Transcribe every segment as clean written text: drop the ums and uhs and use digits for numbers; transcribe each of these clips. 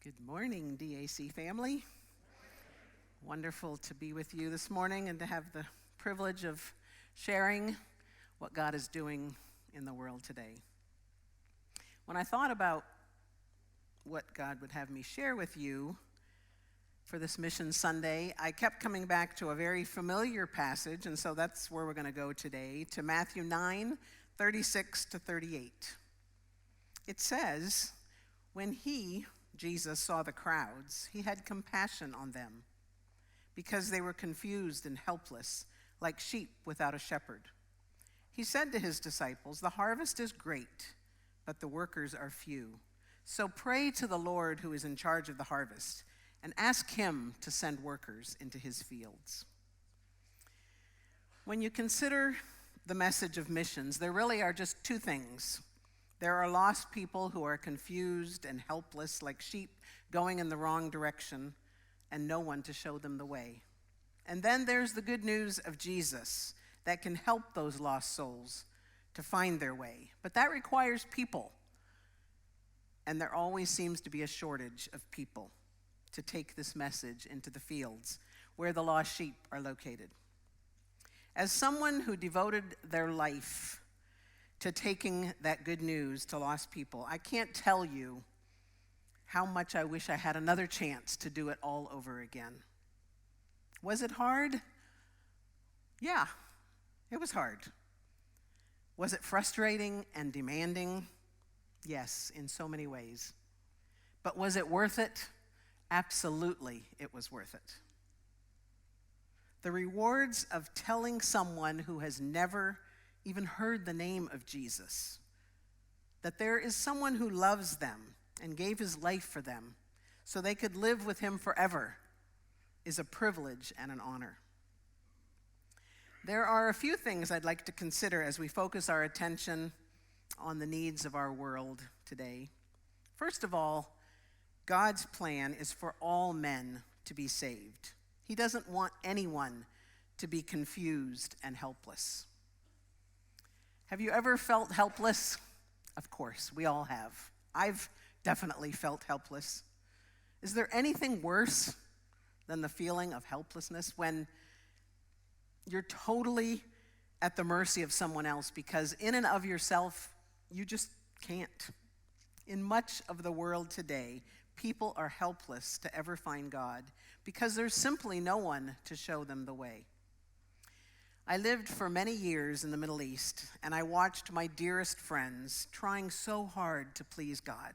Good morning, DAC family. Wonderful to be with you this morning and to have the privilege of sharing what God is doing in the world today. When I thought about what God would have me share with you for this Mission Sunday, I kept coming back to a very familiar passage, and so that's where we're going to go today, to Matthew 9:36 to 38. It says, when Jesus saw the crowds, he had compassion on them because they were confused and helpless, like sheep without a shepherd. He said to his disciples, "The harvest is great, but the workers are few. So pray to the Lord who is in charge of the harvest and ask him to send workers into his fields." When you consider the message of missions, there really are just two things. There are lost people who are confused and helpless, like sheep going in the wrong direction, and no one to show them the way. And then there's the good news of Jesus that can help those lost souls to find their way. But that requires people, and there always seems to be a shortage of people to take this message into the fields where the lost sheep are located. As someone who devoted their life to taking that good news to lost people, I can't tell you how much I wish I had another chance to do it all over again. Was it hard? Yeah, it was hard. Was it frustrating and demanding? Yes, in so many ways. But was it worth it? Absolutely, it was worth it. The rewards of telling someone who has never even heard the name of Jesus that there is someone who loves them and gave his life for them so they could live with him forever is a privilege and an honor. There are a few things I'd like to consider as we focus our attention on the needs of our world today. First of all, God's plan is for all men to be saved. He doesn't want anyone to be confused and helpless. Have you ever felt helpless? Of course, we all have. I've definitely felt helpless. Is there anything worse than the feeling of helplessness when you're totally at the mercy of someone else because in and of yourself, you just can't? In much of the world today, people are helpless to ever find God because there's simply no one to show them the way. I lived for many years in the Middle East, and I watched my dearest friends trying so hard to please God.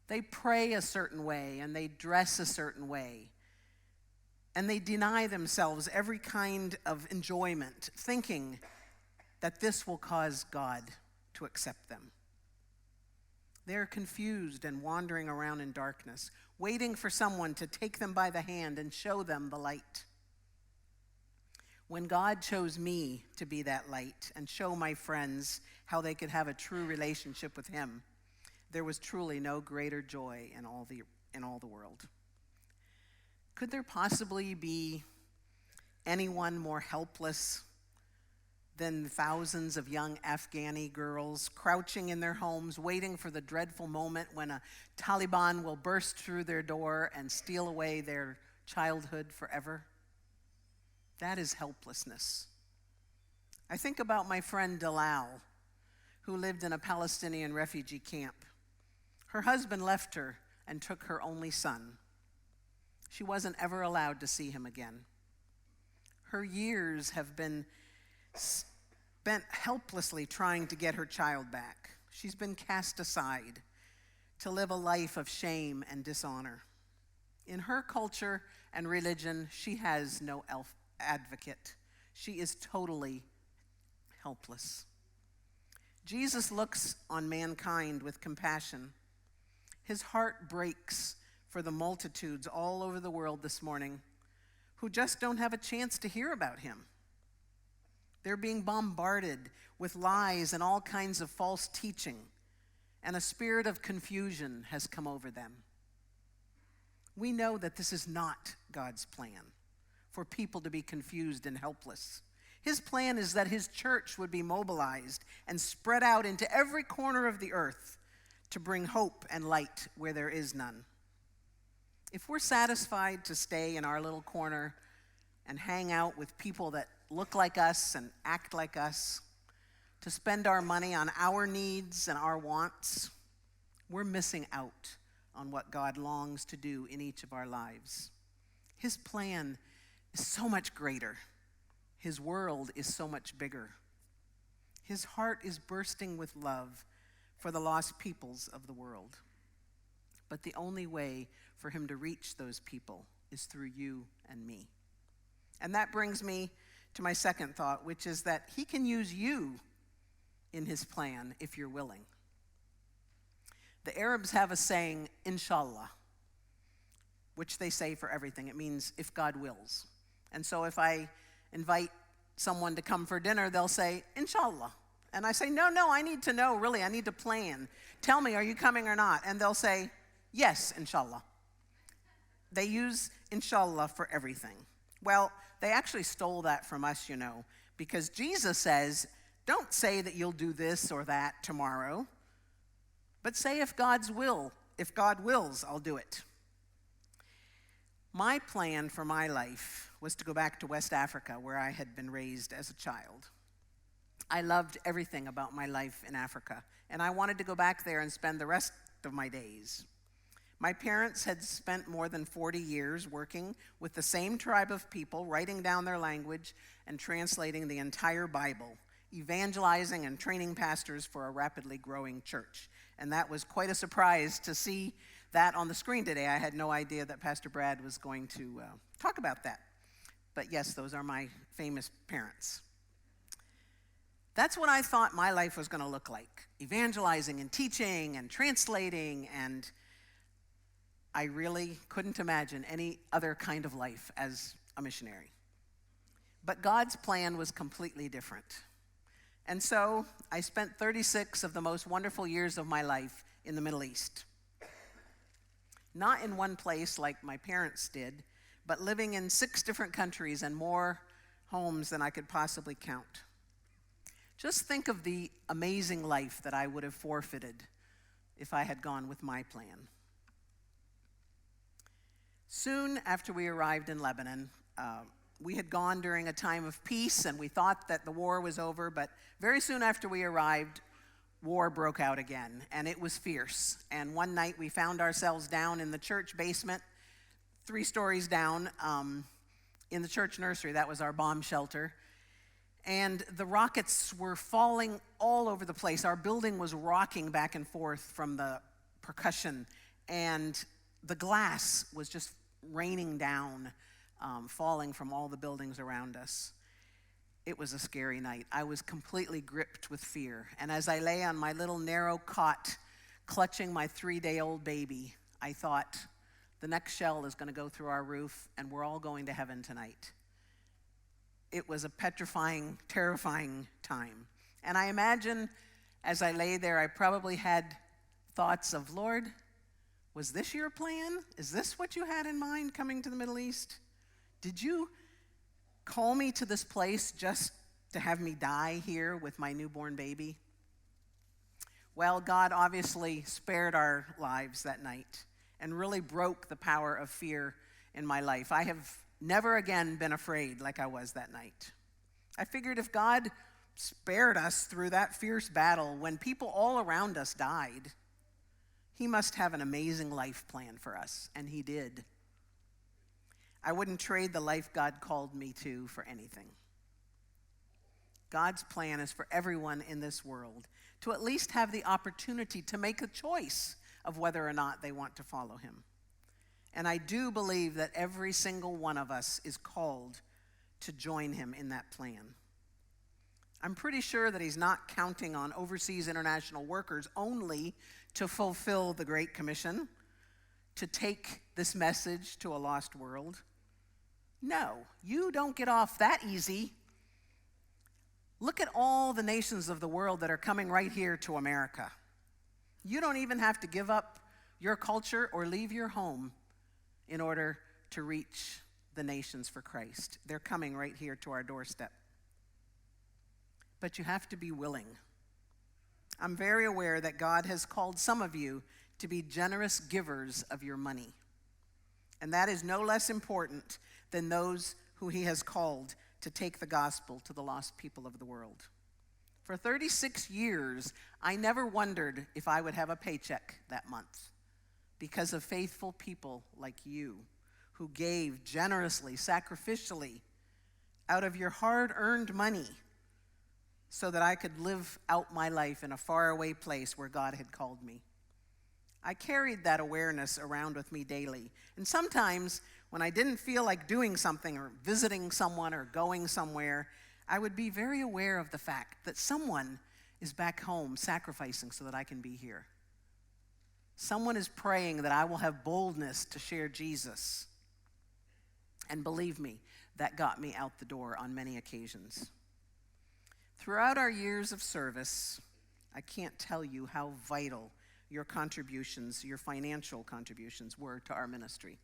They pray a certain way, and they dress a certain way, and they deny themselves every kind of enjoyment, thinking that this will cause God to accept them. They're confused and wandering around in darkness, waiting for someone to take them by the hand and show them the light. When God chose me to be that light and show my friends how they could have a true relationship with him, there was truly no greater joy in all the world. Could there possibly be anyone more helpless than thousands of young Afghani girls crouching in their homes, waiting for the dreadful moment when a Taliban will burst through their door and steal away their childhood forever? That is helplessness. I think about my friend Dalal, who lived in a Palestinian refugee camp. Her husband left her and took her only son. She wasn't ever allowed to see him again. Her years have been spent helplessly trying to get her child back. She's been cast aside to live a life of shame and dishonor. In her culture and religion, she has no advocate. She is totally helpless. Jesus looks on mankind with compassion. His heart breaks for the multitudes all over the world this morning who just don't have a chance to hear about him. They're being bombarded with lies and all kinds of false teaching, and a spirit of confusion has come over them. We know that this is not God's plan, for people to be confused and helpless. His plan is that his church would be mobilized and spread out into every corner of the earth to bring hope and light where there is none. If we're satisfied to stay in our little corner and hang out with people that look like us and act like us, to spend our money on our needs and our wants, we're missing out on what God longs to do in each of our lives. His plan is so much greater. His world is so much bigger. His heart is bursting with love for the lost peoples of the world. But the only way for him to reach those people is through you and me. And that brings me to my second thought, which is that he can use you in his plan if you're willing. The Arabs have a saying, inshallah, which they say for everything. It means if God wills. And so if I invite someone to come for dinner, they'll say, inshallah. And I say, no, I need to know, really, I need to plan. Tell me, are you coming or not? And they'll say, yes, inshallah. They use inshallah for everything. Well, they actually stole that from us, because Jesus says, don't say that you'll do this or that tomorrow, but say if God wills, I'll do it. My plan for my life was to go back to West Africa, where I had been raised as a child. I loved everything about my life in Africa, and I wanted to go back there and spend the rest of my days. My parents had spent more than 40 years working with the same tribe of people, writing down their language and translating the entire Bible, evangelizing and training pastors for a rapidly growing church. And that was quite a surprise to see that on the screen today. I had no idea that Pastor Brad was going to talk about that. But yes, those are my famous parents. That's what I thought my life was going to look like, evangelizing and teaching and translating, and I really couldn't imagine any other kind of life as a missionary. But God's plan was completely different. And so I spent 36 of the most wonderful years of my life in the Middle East. Not in one place like my parents did, but living in 6 different countries and more homes than I could possibly count. Just think of the amazing life that I would have forfeited if I had gone with my plan. Soon after we arrived in Lebanon, we had gone during a time of peace, and we thought that the war was over, but very soon after we arrived, war broke out again, and it was fierce. And one night we found ourselves down in the church basement, 3 stories down, in the church nursery. That was our bomb shelter. And the rockets were falling all over the place. Our building was rocking back and forth from the percussion, and the glass was just raining down, falling from all the buildings around us. It was a scary night. I was completely gripped with fear. And as I lay on my little narrow cot, clutching my 3-day-old baby, I thought, the next shell is going to go through our roof, and we're all going to heaven tonight. It was a petrifying, terrifying time. And I imagine as I lay there, I probably had thoughts of, Lord, was this your plan? Is this what you had in mind coming to the Middle East? Did you call me to this place just to have me die here with my newborn baby? Well, God obviously spared our lives that night and really broke the power of fear in my life. I have never again been afraid like I was that night. I figured if God spared us through that fierce battle when people all around us died, he must have an amazing life plan for us, and he did. I wouldn't trade the life God called me to for anything. God's plan is for everyone in this world to at least have the opportunity to make a choice of whether or not they want to follow him. And I do believe that every single one of us is called to join him in that plan. I'm pretty sure that he's not counting on overseas international workers only to fulfill the Great Commission, to take this message to a lost world. No, you don't get off that easy. Look at all the nations of the world that are coming right here to America. You don't even have to give up your culture or leave your home in order to reach the nations for Christ. They're coming right here to our doorstep. But you have to be willing. I'm very aware that God has called some of you to be generous givers of your money. And that is no less important than those who he has called to take the gospel to the lost people of the world. For 36 years, I never wondered if I would have a paycheck that month because of faithful people like you who gave generously, sacrificially, out of your hard-earned money so that I could live out my life in a faraway place where God had called me. I carried that awareness around with me daily. And sometimes when I didn't feel like doing something or visiting someone or going somewhere, I would be very aware of the fact that someone is back home sacrificing so that I can be here. Someone is praying that I will have boldness to share Jesus. And believe me, that got me out the door on many occasions. Throughout our years of service, I can't tell you how vital your contributions, your financial contributions were to our ministry.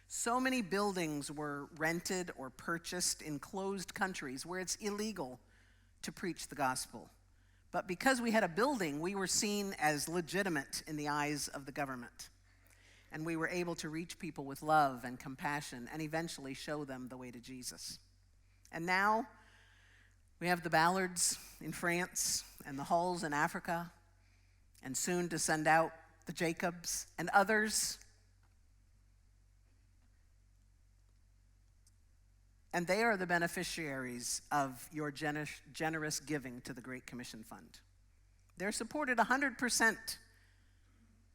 So many buildings were rented or purchased in closed countries where it's illegal to preach the gospel. But because we had a building, we were seen as legitimate in the eyes of the government. And we were able to reach people with love and compassion and eventually show them the way to Jesus. And now we have the Ballards in France and the Hulls in Africa, and soon to send out the Jacobs and others. And they are the beneficiaries of your generous giving to the Great Commission Fund. They're supported 100%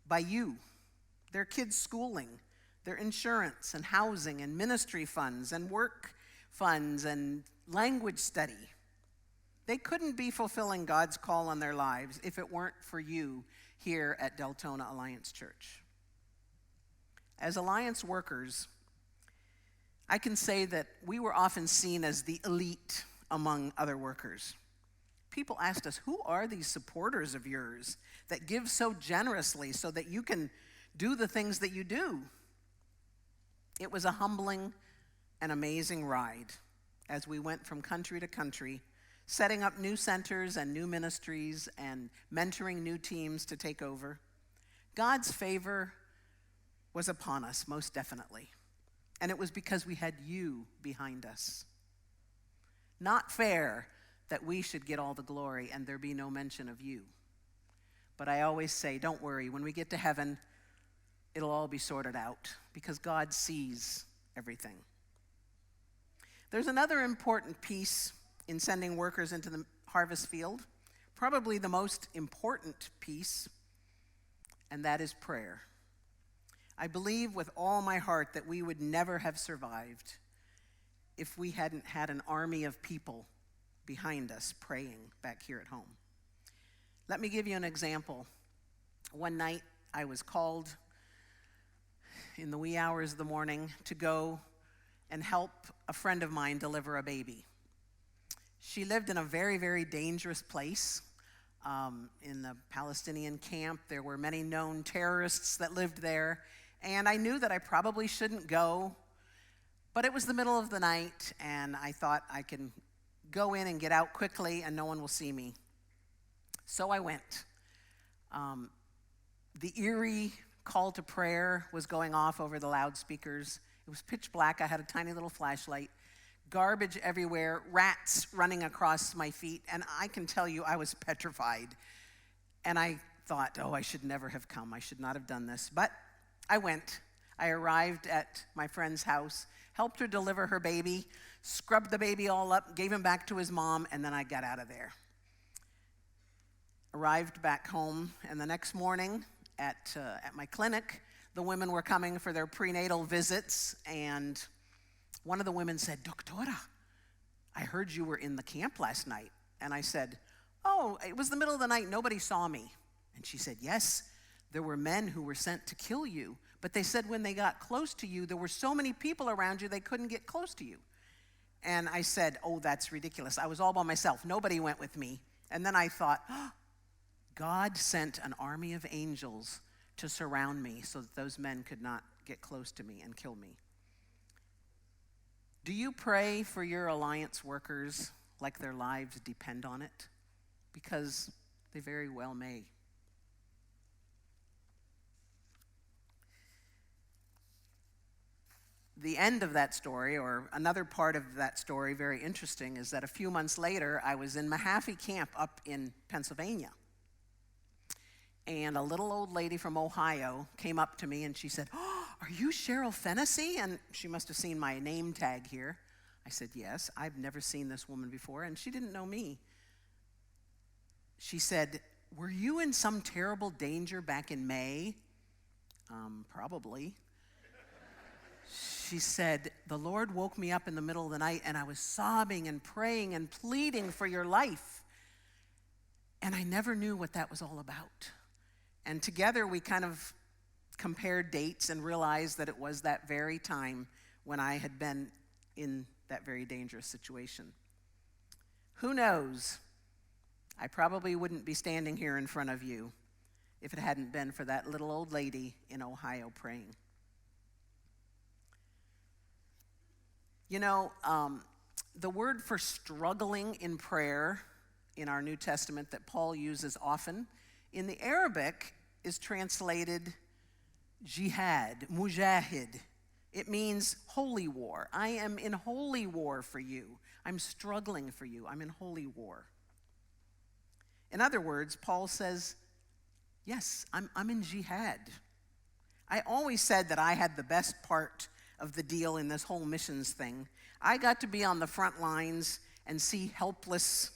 by you. Their kids' schooling, their insurance and housing and ministry funds and work funds and language study. They couldn't be fulfilling God's call on their lives if it weren't for you here at Deltona Alliance Church. As Alliance workers, I can say that we were often seen as the elite among other workers. People asked us, who are these supporters of yours that give so generously so that you can do the things that you do? It was a humbling and amazing ride as we went from country to country, setting up new centers and new ministries and mentoring new teams to take over. God's favor was upon us, most definitely. And it was because we had you behind us. Not fair that we should get all the glory and there be no mention of you. But I always say, don't worry, when we get to heaven, it'll all be sorted out because God sees everything. There's another important piece in sending workers into the harvest field, probably the most important piece, and that is prayer. I believe with all my heart that we would never have survived if we hadn't had an army of people behind us praying back here at home. Let me give you an example. One night I was called in the wee hours of the morning to go and help a friend of mine deliver a baby. She lived in a very, very dangerous place. In the Palestinian camp, there were many known terrorists that lived there, and I knew that I probably shouldn't go, but it was the middle of the night, and I thought I can go in and get out quickly, and no one will see me. So I went. The eerie call to prayer was going off over the loudspeakers. It was pitch black. I had a tiny little flashlight. Garbage everywhere, rats running across my feet, and I can tell you I was petrified. And I thought, I should never have come. I should not have done this. But I went. I arrived at my friend's house, helped her deliver her baby, scrubbed the baby all up, gave him back to his mom, and then I got out of there. Arrived back home, and the next morning at my clinic, the women were coming for their prenatal visits, and one of the women said, "Doctora, I heard you were in the camp last night." And I said, it was the middle of the night, nobody saw me. And she said, "Yes, there were men who were sent to kill you, but they said when they got close to you, there were so many people around you, they couldn't get close to you." And I said, "That's ridiculous. I was all by myself. Nobody went with me." And then I thought, God sent an army of angels to surround me so that those men could not get close to me and kill me. Do you pray for your alliance workers like their lives depend on it? Because They very well may. The end of that story, or another part of that story, very interesting, is that a few months later, I was in Mahaffey Camp up in Pennsylvania. And a little old lady from Ohio came up to me and she said, "Oh, are you Cheryl Phenicie?" And she must have seen my name tag here. I said, "Yes, I've never seen this woman before." And she didn't know me. She said, "Were you in some terrible danger back in May?" Probably. She said, "The Lord woke me up in the middle of the night and I was sobbing and praying and pleading for your life. And I never knew what that was all about." And together we kind of compared dates and realized that it was that very time when I had been in that very dangerous situation. Who knows? I probably wouldn't be standing here in front of you if it hadn't been for that little old lady in Ohio praying. You know, the word for struggling in prayer in our New Testament that Paul uses often, in the Arabic is translated jihad, mujahid. It means holy war. I am in holy war for you. I'm struggling for you. I'm in holy war. In other words, Paul says, yes, I'm in jihad. I always said that I had the best part of the deal in this whole missions thing. I got to be on the front lines and see helpless,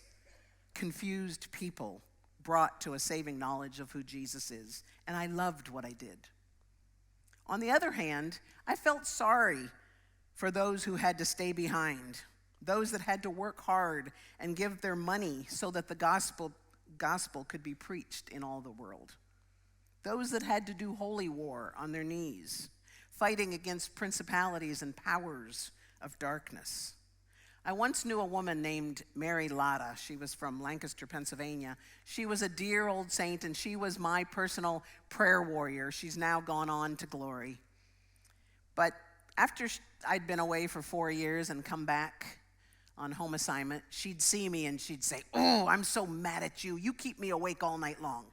confused people brought to a saving knowledge of who Jesus is, and I loved what I did. On the other hand, I felt sorry for those who had to stay behind, those that had to work hard and give their money so that the gospel could be preached in all the world, those that had to do holy war on their knees, fighting against principalities and powers of darkness. I once knew a woman named Mary Latta. She was from Lancaster, Pennsylvania. She was a dear old saint, and she was my personal prayer warrior. She's now gone on to glory. But after I'd been away for 4 years and come back on home assignment, she'd see me and she'd say, "Oh, I'm so mad at you. You keep me awake all night long."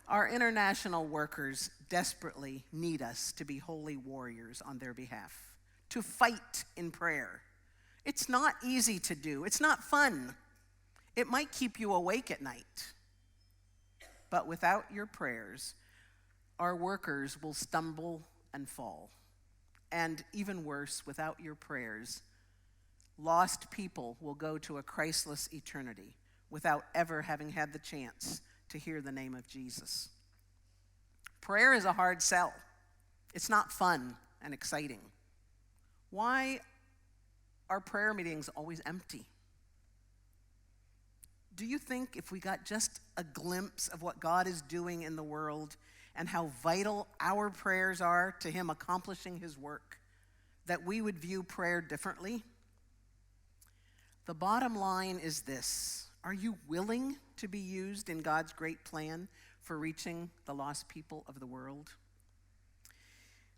Our international workers desperately need us to be holy warriors on their behalf, to fight in prayer. It's not easy to do. It's not fun. It might keep you awake at night. But without your prayers, our workers will stumble and fall. And even worse, without your prayers, lost people will go to a Christless eternity without ever having had the chance to hear the name of Jesus. Prayer is a hard sell. It's not fun and exciting. Why are prayer meetings always empty? Do you think if we got just a glimpse of what God is doing in the world and how vital our prayers are to Him accomplishing His work, that we would view prayer differently? The bottom line is this: are you willing to be used in God's great plan for reaching the lost people of the world?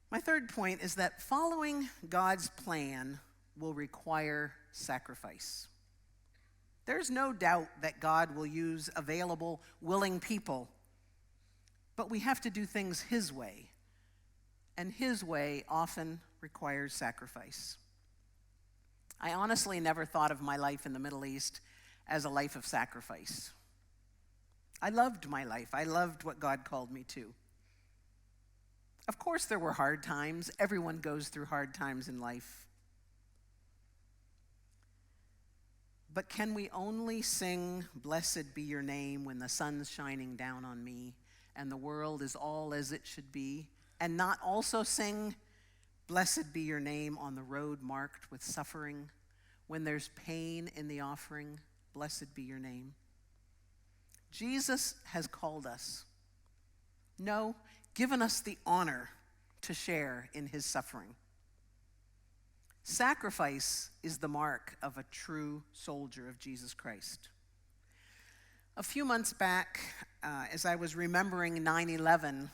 My third point is that following God's plan will require sacrifice. There's no doubt that God will use available, willing people, but we have to do things His way, and His way often requires sacrifice. I honestly never thought of my life in the Middle East as a life of sacrifice. I loved my life. I loved what God called me to. Of course, there were hard times. Everyone goes through hard times in life. But can we only sing, "Blessed be your name," when the sun's shining down on me and the world is all as it should be, and not also sing, "Blessed be your name," on the road marked with suffering, when there's pain in the offering? Blessed be your name. Jesus has called us. No, given us the honor to share in His suffering. Sacrifice is the mark of a true soldier of Jesus Christ. A few months back, as I was remembering 9/11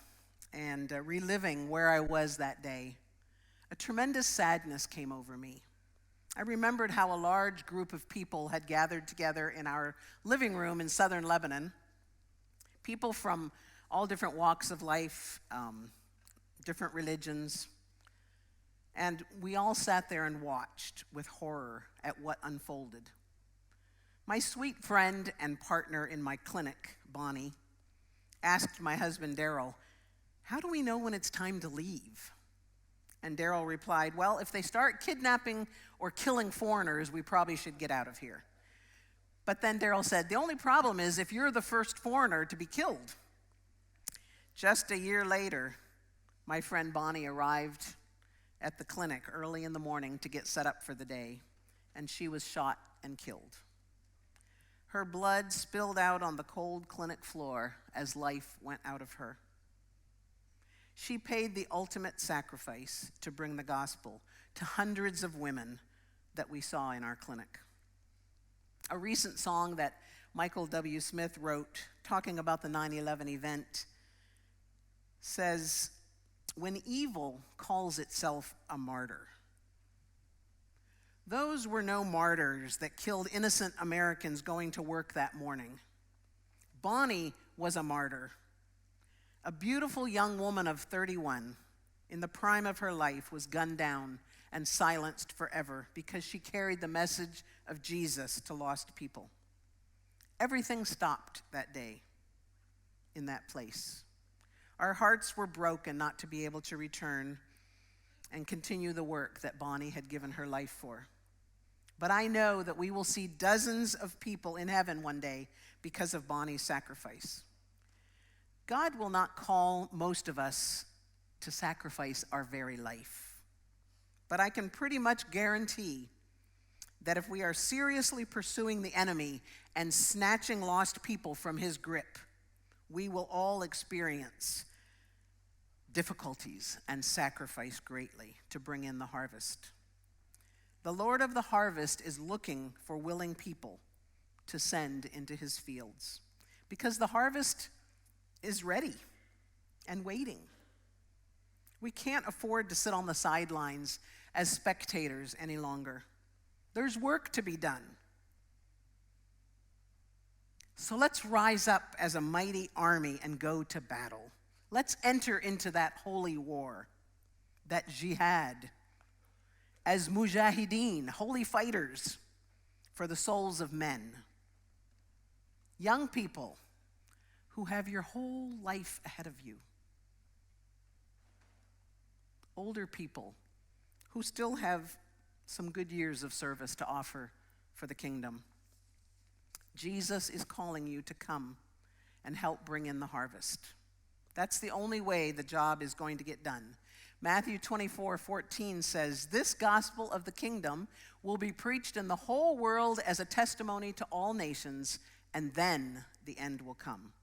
and reliving where I was that day, a tremendous sadness came over me. I remembered how a large group of people had gathered together in our living room in southern Lebanon. People from all different walks of life, different religions. And we all sat there and watched with horror at what unfolded. My sweet friend and partner in my clinic, Bonnie, asked my husband, Daryl, how do we know when it's time to leave? And Daryl replied, well, if they start kidnapping or killing foreigners, we probably should get out of here. But then Daryl said, the only problem is if you're the first foreigner to be killed. Just a year later, my friend Bonnie arrived at the clinic early in the morning to get set up for the day, and she was shot and killed. Her blood spilled out on the cold clinic floor as life went out of her. She paid the ultimate sacrifice to bring the gospel to hundreds of women that we saw in our clinic. A recent song that Michael W. Smith wrote, talking about the 9/11 event, says, when evil calls itself a martyr. Those were no martyrs that killed innocent Americans going to work that morning. Bonnie was a martyr. A beautiful young woman of 31, in the prime of her life, was gunned down and silenced forever because she carried the message of Jesus to lost people. Everything stopped that day in that place. Our hearts were broken not to be able to return and continue the work that Bonnie had given her life for. But I know that we will see dozens of people in heaven one day because of Bonnie's sacrifice. God will not call most of us to sacrifice our very life. But I can pretty much guarantee that if we are seriously pursuing the enemy and snatching lost people from his grip, we will all experience difficulties and sacrifice greatly to bring in the harvest. The Lord of the harvest is looking for willing people to send into his fields because the harvest is ready and waiting. We can't afford to sit on the sidelines as spectators any longer. There's work to be done. So let's rise up as a mighty army and go to battle. Let's enter into that holy war, that jihad, as mujahideen, holy fighters for the souls of men. Young people who have your whole life ahead of you. Older people who still have some good years of service to offer for the kingdom. Jesus is calling you to come and help bring in the harvest. That's the only way the job is going to get done. Matthew 24:14 says, this gospel of the kingdom will be preached in the whole world as a testimony to all nations, and then the end will come.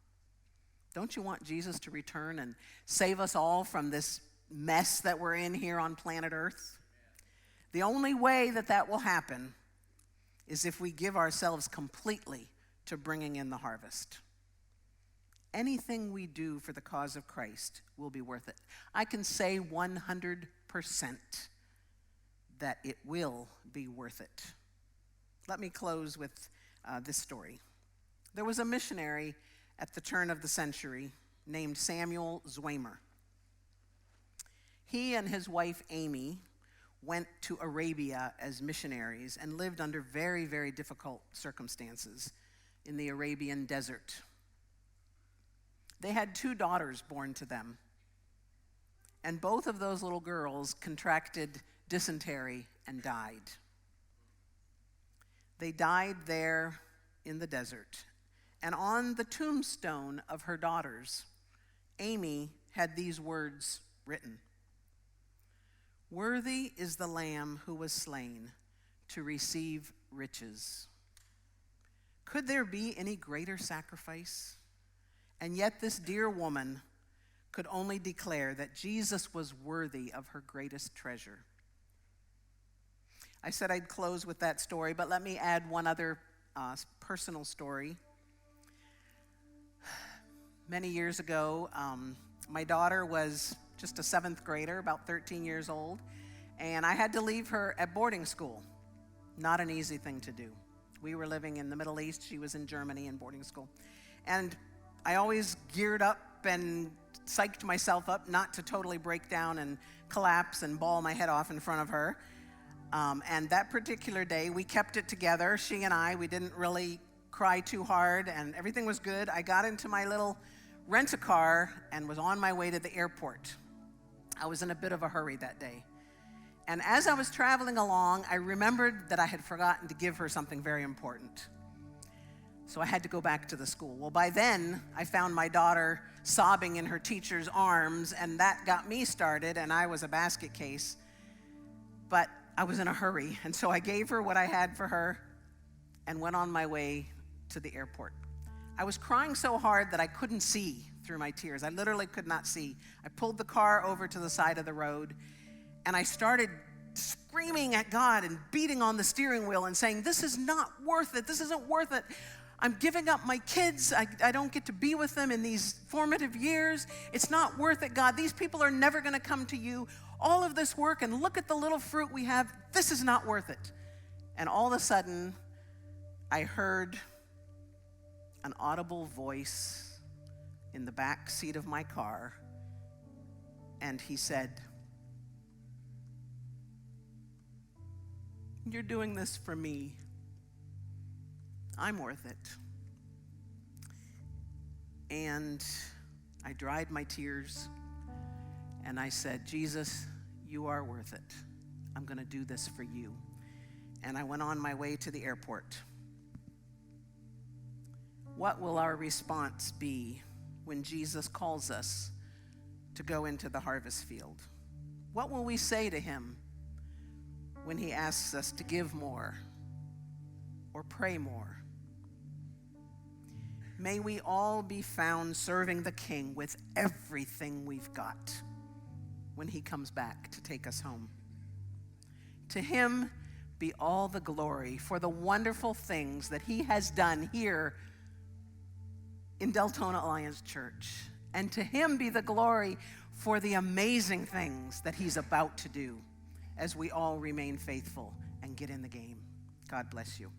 Don't you want Jesus to return and save us all from this mess that we're in here on planet Earth? The only way that that will happen is if we give ourselves completely to bringing in the harvest. Anything we do for the cause of Christ will be worth it. I can say 100% that it will be worth it. Let me close with this story. There was a missionary at the turn of the century named Samuel Zwemer. He and his wife Amy went to Arabia as missionaries and lived under very, very difficult circumstances in the Arabian desert. They had 2 daughters born to them, and both of those little girls contracted dysentery and died. They died there in the desert, and on the tombstone of her daughters, Amy had these words written: "Worthy is the Lamb who was slain to receive riches." Could there be any greater sacrifice? And yet this dear woman could only declare that Jesus was worthy of her greatest treasure. I said I'd close with that story, but let me add one other personal story. Many years ago, my daughter was just a 7th grader, about 13 years old, and I had to leave her at boarding school. Not an easy thing to do. We were living in the Middle East. She was in Germany in boarding school. And I always geared up and psyched myself up not to totally break down and collapse and bawl my head off in front of her. And that particular day, we kept it together, she and I. We didn't really cry too hard, and everything was good. I got into my little rent-a-car and was on my way to the airport. I was in a bit of a hurry that day. And as I was traveling along, I remembered that I had forgotten to give her something very important. So I had to go back to the school. Well, by then, I found my daughter sobbing in her teacher's arms, and that got me started, and I was a basket case. But I was in a hurry, and so I gave her what I had for her and went on my way to the airport. I was crying so hard that I couldn't see through my tears. I literally could not see. I pulled the car over to the side of the road, and I started screaming at God and beating on the steering wheel and saying, this is not worth it. This isn't worth it. I'm giving up my kids. I don't get to be with them in these formative years. It's not worth it, God. These people are never going to come to you. All of this work, and look at the little fruit we have. This is not worth it. And all of a sudden, I heard an audible voice in the back seat of my car, and he said, you're doing this for me. I'm worth it. And I dried my tears, and I said, Jesus, you are worth it. I'm going to do this for you. And I went on my way to the airport. What will our response be when Jesus calls us to go into the harvest field? What will we say to him when he asks us to give more or pray more? May we all be found serving the King with everything we've got when he comes back to take us home. To him be all the glory for the wonderful things that he has done here in Deltona Alliance Church. And to him be the glory for the amazing things that he's about to do as we all remain faithful and get in the game. God bless you.